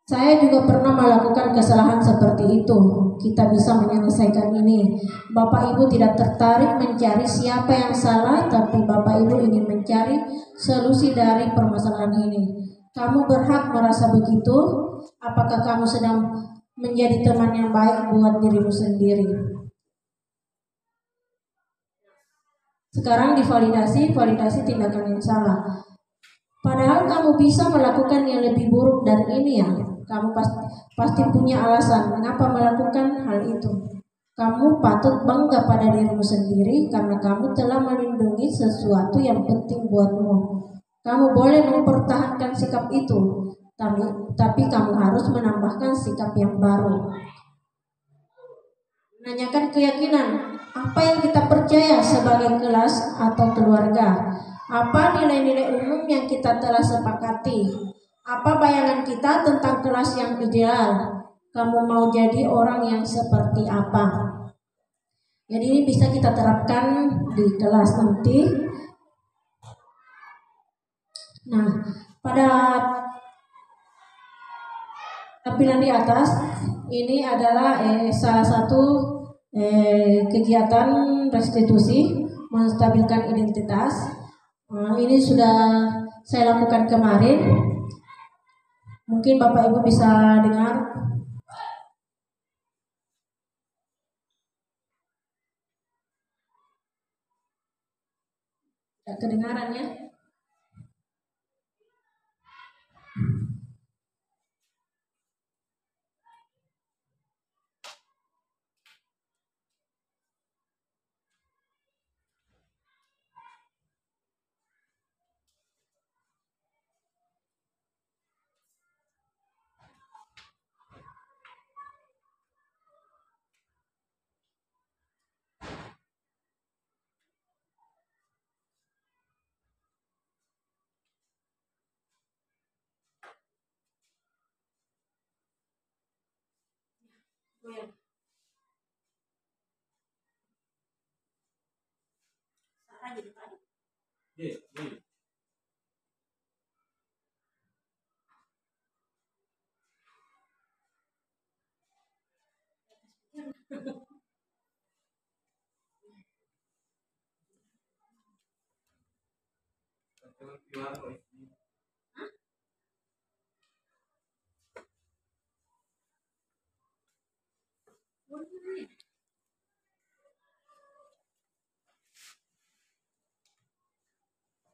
Saya juga pernah melakukan kesalahan seperti itu. Kita bisa menyelesaikan ini. Bapak Ibu tidak tertarik mencari siapa yang salah, tapi Bapak Ibu ingin mencari solusi dari permasalahan ini. Kamu berhak merasa begitu. Apakah kamu sedang menjadi teman yang baik buat dirimu sendiri? Sekarang divalidasi tindakan yang salah. Padahal kamu bisa melakukan yang lebih buruk dari ini ya. Kamu pasti punya alasan mengapa melakukan hal itu. Kamu patut bangga pada dirimu sendiri karena kamu telah melindungi sesuatu yang penting buatmu. Kamu boleh mempertahankan sikap itu, tapi kamu harus menambahkan sikap yang baru. menanyakan keyakinan apa yang kita percaya sebagai kelas atau keluarga, apa nilai-nilai umum yang kita telah sepakati, apa bayangan kita tentang kelas yang ideal, kamu mau jadi orang yang seperti apa. Jadi ini bisa kita terapkan di kelas nanti. Nah, pada tampilan di atas ini adalah salah satu kegiatan restitusi menstabilkan identitas. Ini sudah saya lakukan kemarin. Mungkin Bapak Ibu bisa dengar. Tidak kedengaran ya?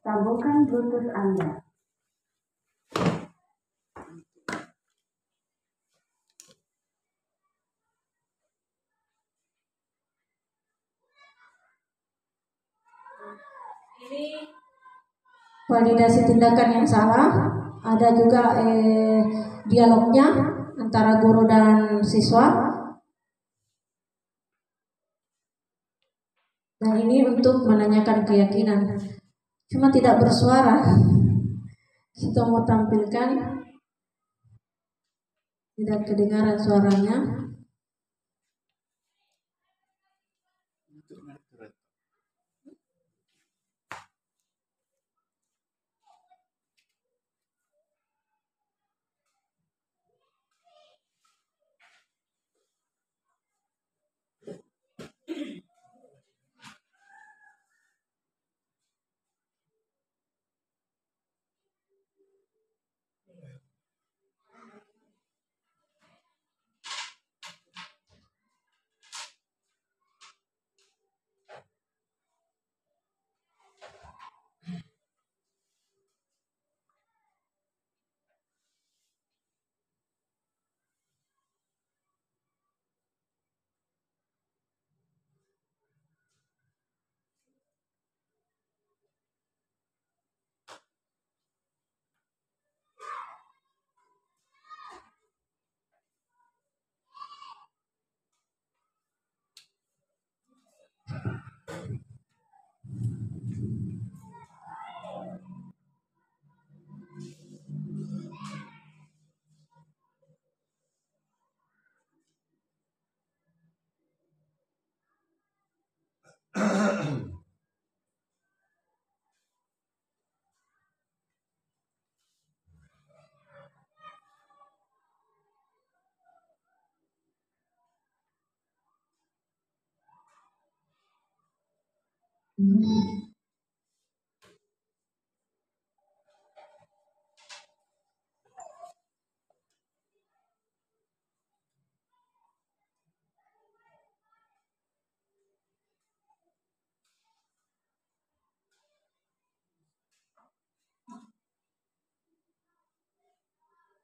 Sambungkan Bluetooth Anda. Ini validasi tindakan yang salah. Ada juga dialognya antara guru dan siswa. Nah, ini untuk menanyakan keyakinan. Cuma tidak bersuara. Kita mau tampilkan, tidak kedengaran suaranya.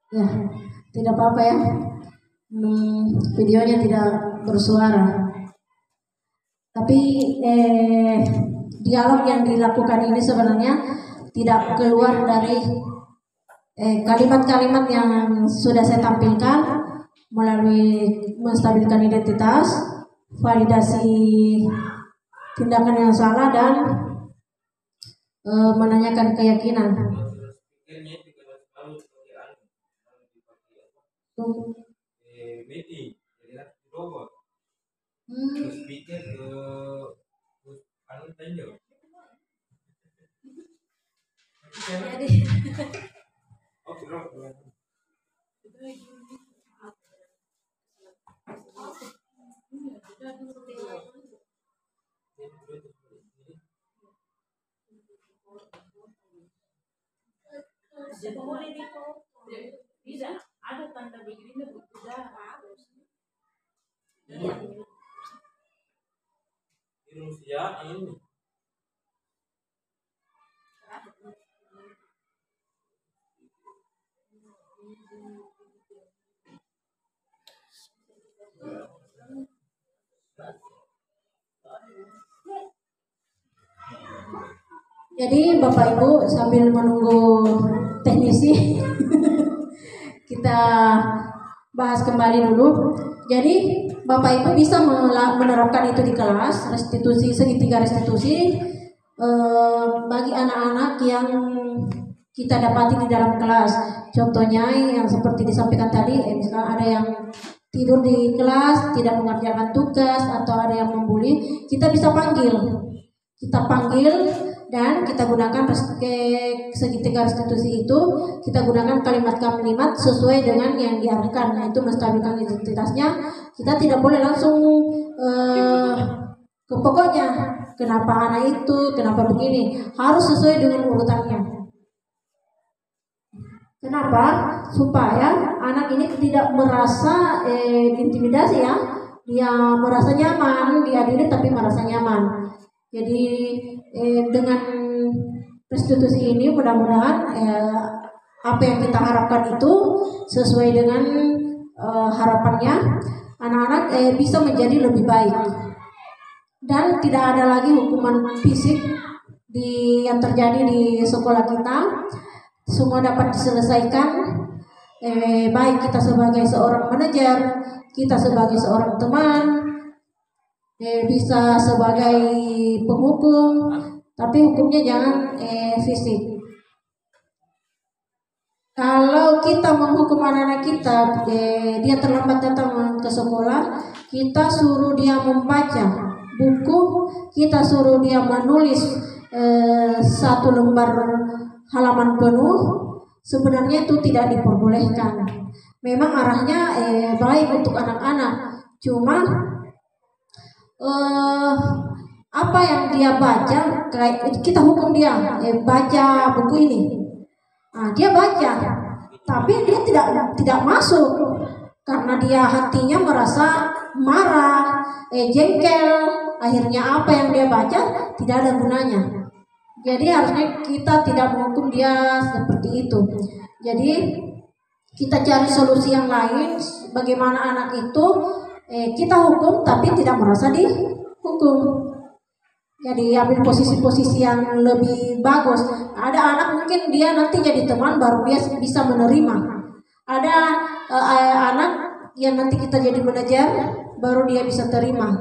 Ya, tidak apa-apa ya. Videonya tidak bersuara. Tapi dialog yang dilakukan ini sebenarnya tidak keluar dari kalimat-kalimat yang sudah saya tampilkan melalui menstabilkan identitas. validasi tindakan yang salah dan menanyakan keyakinan. Jadi Bapak Ibu sambil menunggu teknisi kita bahas kembali dulu. Jadi Bapak Ibu bisa menerapkan itu di kelas, restitusi segitiga restitusi bagi anak-anak yang kita dapati di dalam kelas. Contohnya yang seperti disampaikan tadi, misalkan ada yang tidur di kelas, tidak mengerjakan tugas, atau ada yang membuli, kita bisa panggil. Kita panggil dan kita gunakan segitiga restitusi itu, kita gunakan kalimat-kalimat sesuai dengan yang diarahkan, yaitu menstabilkan identitasnya. Kita tidak boleh langsung ke pokoknya, kenapa anak itu, kenapa begini, harus sesuai dengan urutannya. Kenapa? Supaya anak ini tidak merasa intimidasi ya, dia merasa nyaman, diadili tapi merasa nyaman. Jadi dengan restitusi ini mudah-mudahan apa yang kita harapkan itu sesuai dengan harapannya, anak-anak bisa menjadi lebih baik dan tidak ada lagi hukuman fisik yang terjadi di sekolah kita. Semua dapat diselesaikan, baik kita sebagai seorang manajer, kita sebagai seorang teman, bisa sebagai penghukum, tapi hukumnya jangan fisik. Kalau kita menghukum anak-anak kita, dia terlambat datang ke sekolah, kita suruh dia membaca buku, kita suruh dia menulis 1 lembar halaman penuh, sebenarnya itu tidak diperbolehkan. Memang arahnya baik untuk anak-anak, cuma apa yang dia baca, kayak kita hukum dia baca buku ini. Nah, dia baca, tapi dia tidak masuk karena dia hatinya merasa marah, jengkel. Akhirnya apa yang dia baca tidak ada gunanya. Jadi harusnya kita tidak menghukum dia seperti itu. Jadi kita cari solusi yang lain, bagaimana anak itu kita hukum tapi tidak merasa dihukum. Jadi ambil posisi-posisi yang lebih bagus. Ada anak mungkin dia nanti jadi teman baru dia bisa menerima. Ada anak yang nanti kita jadi manajer baru dia bisa terima.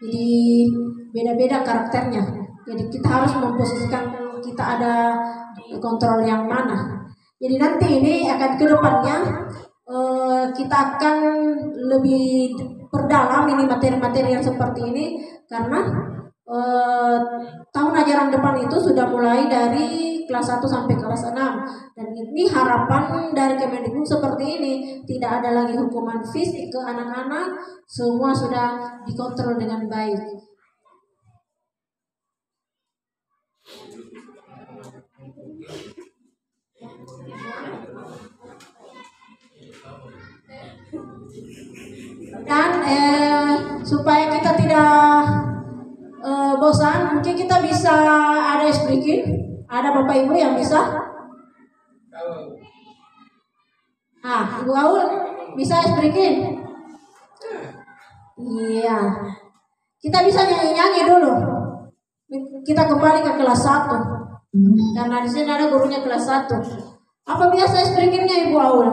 Jadi beda-beda karakternya. Jadi kita harus memposisikan kita ada di kontrol yang mana. Jadi nanti ini akan ke depannya kita akan lebih perdalam ini materi-materi yang seperti ini, karena tahun ajaran depan itu sudah mulai dari kelas 1 sampai kelas 6, dan ini harapan dari Kemendikbud seperti ini, tidak ada lagi hukuman fisik ke anak-anak, semua sudah dikontrol dengan baik. Dan supaya kita tidak bosan, mungkin kita bisa ada speaking. Ada Bapak Ibu yang bisa? Ibu Aul bisa speaking? Iya. Kita bisa nyanyi-nyanyi dulu. Kita kembali ke kelas 1. Karena di sini ada gurunya kelas 1. Apa biasa speakingnya Ibu Aul?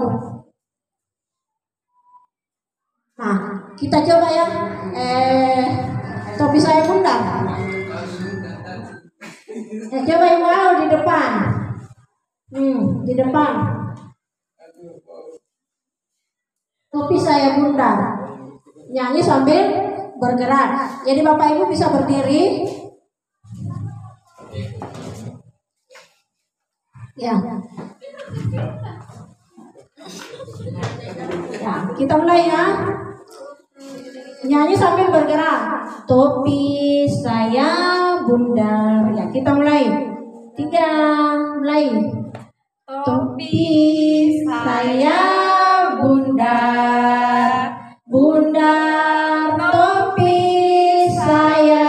Nah, kita coba ya. Topi saya bundar. Coba yang mau di depan. Di depan. Topi saya bundar. Nyanyi sambil bergerak. Jadi Bapak Ibu bisa berdiri. Ya. Ya, kita mulai ya. Nyanyi sambil bergerak. Topi saya bundar. Ya, kita mulai. 3, mulai. Topi saya bundar, bundar topi saya.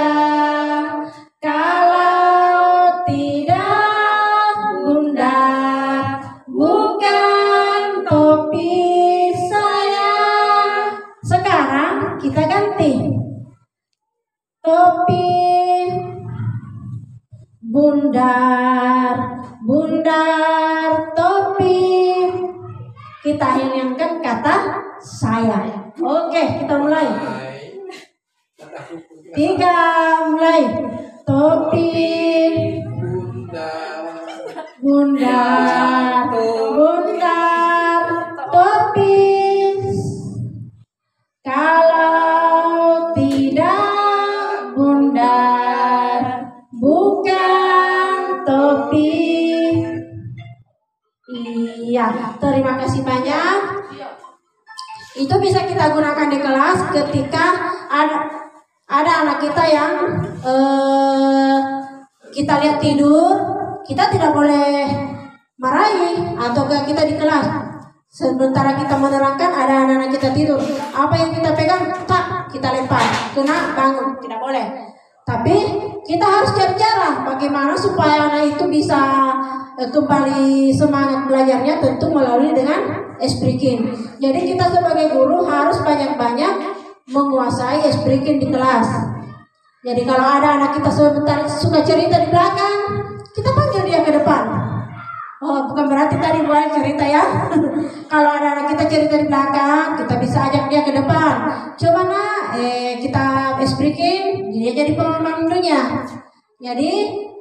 Kalau tidak bundar, bukan topi saya. Sekarang kita ganti. Topi bundar, bundar topi. Kita hilangkan kata saya. Oke, kita mulai. 3, mulai. Topi bundar, bundar topi. Kalau tidak bundar, bukan topi. Iya, terima kasih banyak. Itu bisa kita gunakan di kelas ketika ada anak kita yang kita lihat tidur, kita tidak boleh marahi atau kita di kelas. Sementara kita menerangkan ada anak-anak kita tidur, apa yang kita pegang tak kita lempar, kena bangun, tidak boleh. Tapi kita harus cari cara bagaimana supaya anak itu bisa kembali semangat belajarnya, tentu melalui dengan speaking. Jadi kita sebagai guru harus banyak-banyak menguasai speaking di kelas. Jadi kalau ada anak kita sebentar suka cerita di belakang, kita panggil dia ke depan. Oh, bukan berarti tadi mulai cerita ya. Kalau ada anak kita cerita di belakang, kita bisa ajak dia ke depan. Coba nak, kita speaking, dia jadi pemandunya. Jadi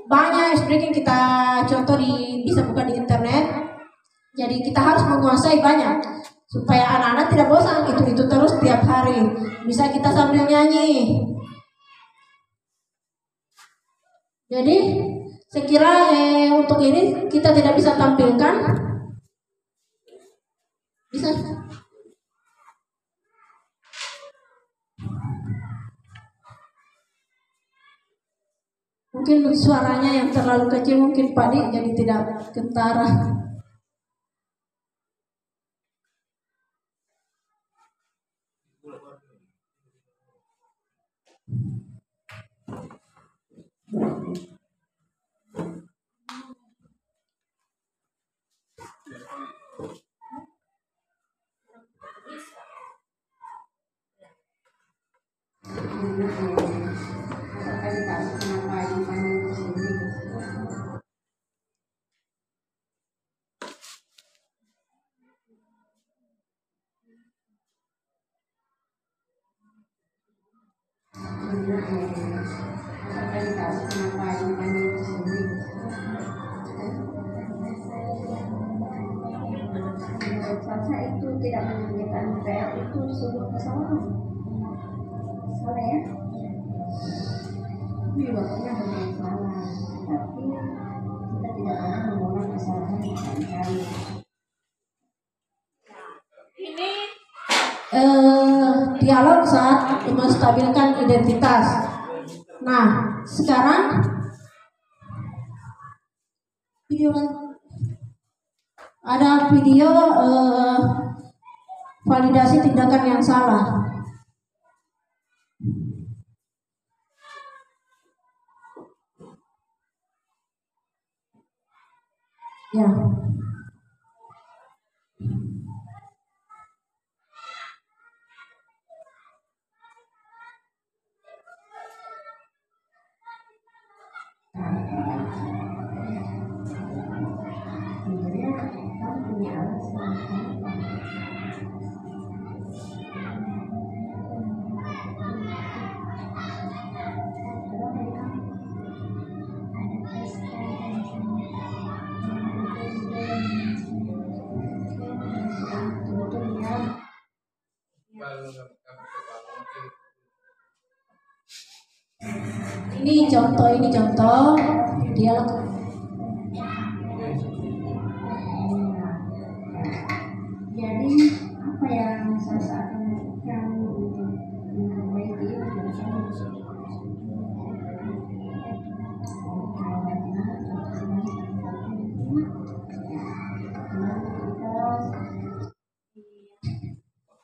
banyak speaking kita contoh bisa buka di internet. Jadi kita harus menguasai banyak supaya anak-anak tidak bosan itu terus tiap hari. Bisa kita sambil nyanyi. Jadi saya kira untuk ini kita tidak bisa tampilkan. Bisa. Mungkin suaranya yang terlalu kecil, mungkin Pak Dik jadi tidak kentara. Puasa itu tidak menunjukkan PR itu sebuah kesalahan. Salah ya? Ini waktunya bukan salah, tapi kita tidak pernah mengulang kesalahan berkali-kali. Ini dialog saat menstabilkan identitas. Nah, sekarang video ada video validasi tindakan yang salah. Ya. Ini contoh dialog. Jadi apa yang saya akan lakukan untuk memperbaiki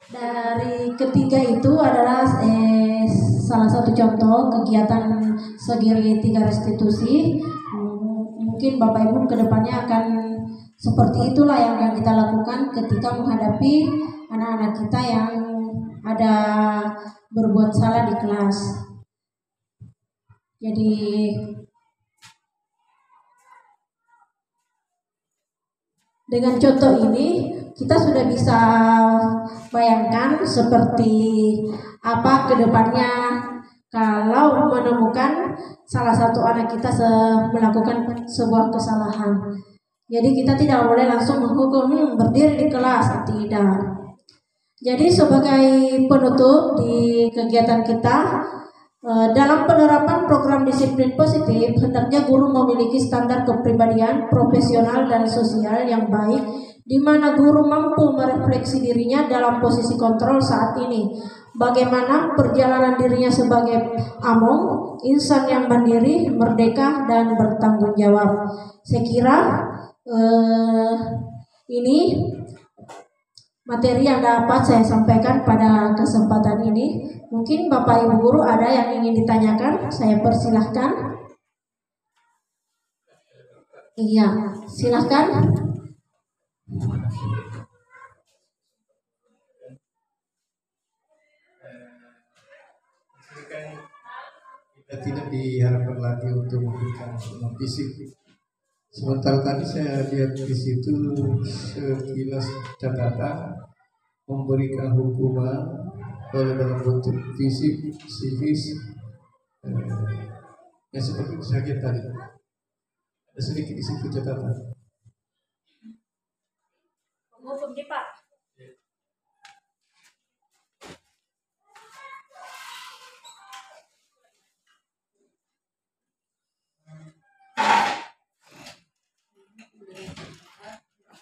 Dari ketiga itu adalah salah satu contoh kegiatan segitiga restitusi. Mungkin Bapak Ibu kedepannya akan seperti itulah yang kita lakukan ketika menghadapi anak-anak kita yang ada berbuat salah di kelas. Jadi dengan contoh ini kita sudah bisa bayangkan seperti apa kedepannya kalau menemukan salah satu anak kita melakukan sebuah kesalahan. Jadi kita tidak boleh langsung menghukum berdiri di kelas, tidak. Jadi sebagai penutup di kegiatan kita, dalam penerapan program disiplin positif, hendaknya guru memiliki standar kepribadian, profesional dan sosial yang baik, di mana guru mampu merefleksi dirinya dalam posisi kontrol saat ini. Bagaimana perjalanan dirinya sebagai among, insan yang mandiri, merdeka, dan bertanggung jawab. Saya kira ini materi yang dapat saya sampaikan pada kesempatan ini. Mungkin Bapak Ibu Guru ada yang ingin ditanyakan, saya persilahkan. Iya, silahkan. Kita tidak diharapkan lagi untuk memberikan hukuman fisik. Sementara tadi saya lihat di situ sekilas catatan memberikan hukuman oleh dalam bentuk fisik, psikis, yang seperti itu saja tadi. Ada sedikit di situ catatan. Hukum di Pak.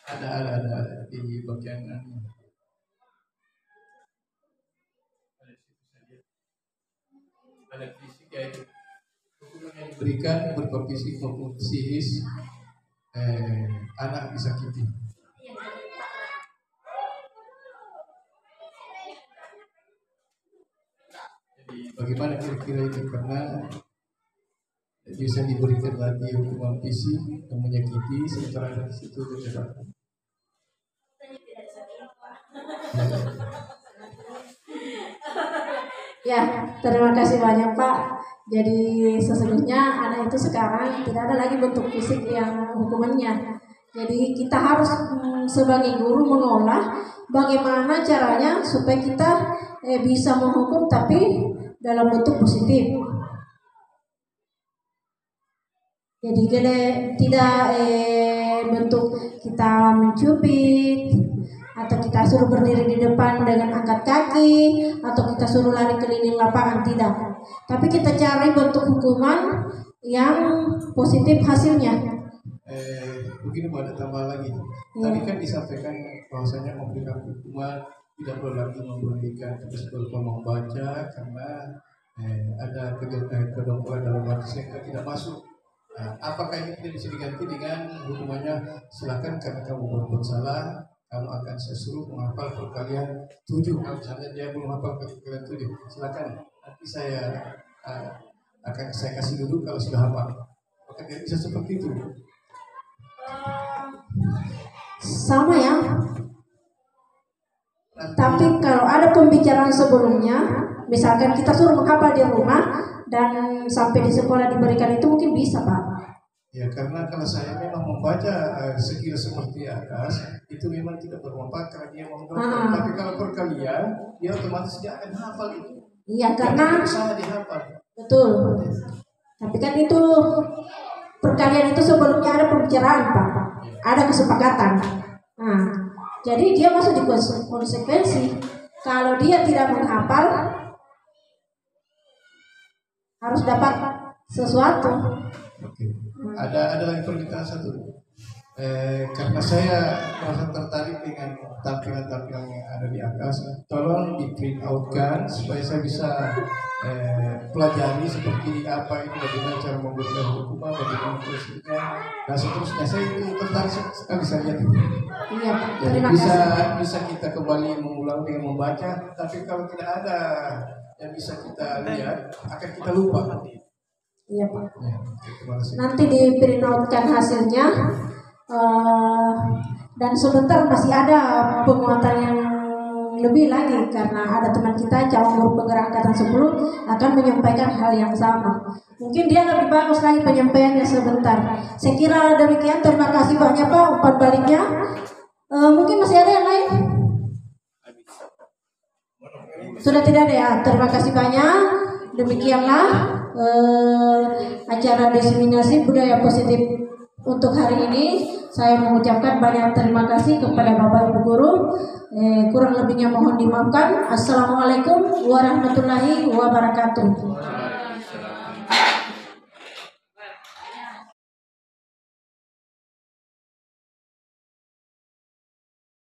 Ada di bagian ada fisik yaitu hukuman yang diberikan berupa fisik maupun psikis, anak disakiti. Jadi bagaimana kira-kira ini, karena bisa diberikan lagi hukuman fisik yang menyakiti sementara di situ terdapat. Ya, terima kasih banyak Pak. Jadi sesungguhnya anak itu sekarang tidak ada lagi bentuk fisik yang hukumannya. Jadi kita harus sebagai guru mengolah bagaimana caranya supaya kita bisa menghukum tapi dalam bentuk positif. Jadi tidak bentuk kita mencubit, atau kita suruh berdiri di depan dengan angkat kaki, atau kita suruh lari keliling lapangan, tidak. Tapi kita cari bentuk hukuman yang positif hasilnya. Begini mau ada tambah lagi. Tadi kan disampaikan bahwasanya memberikan hukuman tidak perlu lagi memberikan tugas berupa membaca karena ada kedokteran dalam arti yang tidak masuk. Apakah ini tidak bisa diganti dengan hukumannya silakan karena kamu berbuat salah, kamu akan saya suruh menghafal perkalian 7. Misalnya dia belum hafal perkalian 7, silakan nanti saya akan saya kasih dulu kalau sudah hafal. Apakah tidak bisa seperti itu? Sama ya. Tapi kalau ada pembicaraan sebelumnya, misalkan kita suruh menghafal di rumah dan sampai di sekolah diberikan itu mungkin bisa Pak. Ya karena kalau saya memang membaca skill seperti atas itu memang tidak bermanfaat karena dia membaca. Tapi kalau perkalian dia otomatis dia akan hafal itu. Iya karena salah dihafal. Betul. Tapi kan itu perkalian itu sebelumnya ada pembicaraan Pak, ada kesepakatan. Nah, jadi dia masuk di konsekuensi. Kalau dia tidak menghafal, harus dapat sesuatu. Oke. Ada lagi permintaan satu. Karena saya merasa tertarik dengan tampilan-tampilan yang ada di atas, tolong di print outkan supaya saya bisa pelajari seperti apa ini, bagaimana cara memberikan hukuman, bagaimana prosesnya, dan seterusnya. Saya itu tertarik sekali saya lihat itu. Iya Pak, Jadi terima bisa kasih. kita kembali mengulang dengan membaca, tapi kalau tidak ada yang bisa kita lihat, akan kita lupa. Iya Pak. Ya, terima kasih. Nanti di print outkan hasilnya. Dan sebentar masih ada penguatan yang lebih lagi karena ada teman kita calon guru penggerak angkatan 10 akan menyampaikan hal yang sama. Mungkin dia lebih bagus lagi penyampaiannya sebentar. Saya kira demikian, terima kasih banyak Pak umpan baliknya. Mungkin masih ada yang lain? Sudah tidak ada ya, terima kasih banyak. Demikianlah acara diseminasi budaya positif untuk hari ini. Saya mengucapkan banyak terima kasih kepada Bapak Ibu Guru. Kurang lebihnya mohon dimaafkan. Assalamualaikum warahmatullahi wabarakatuh.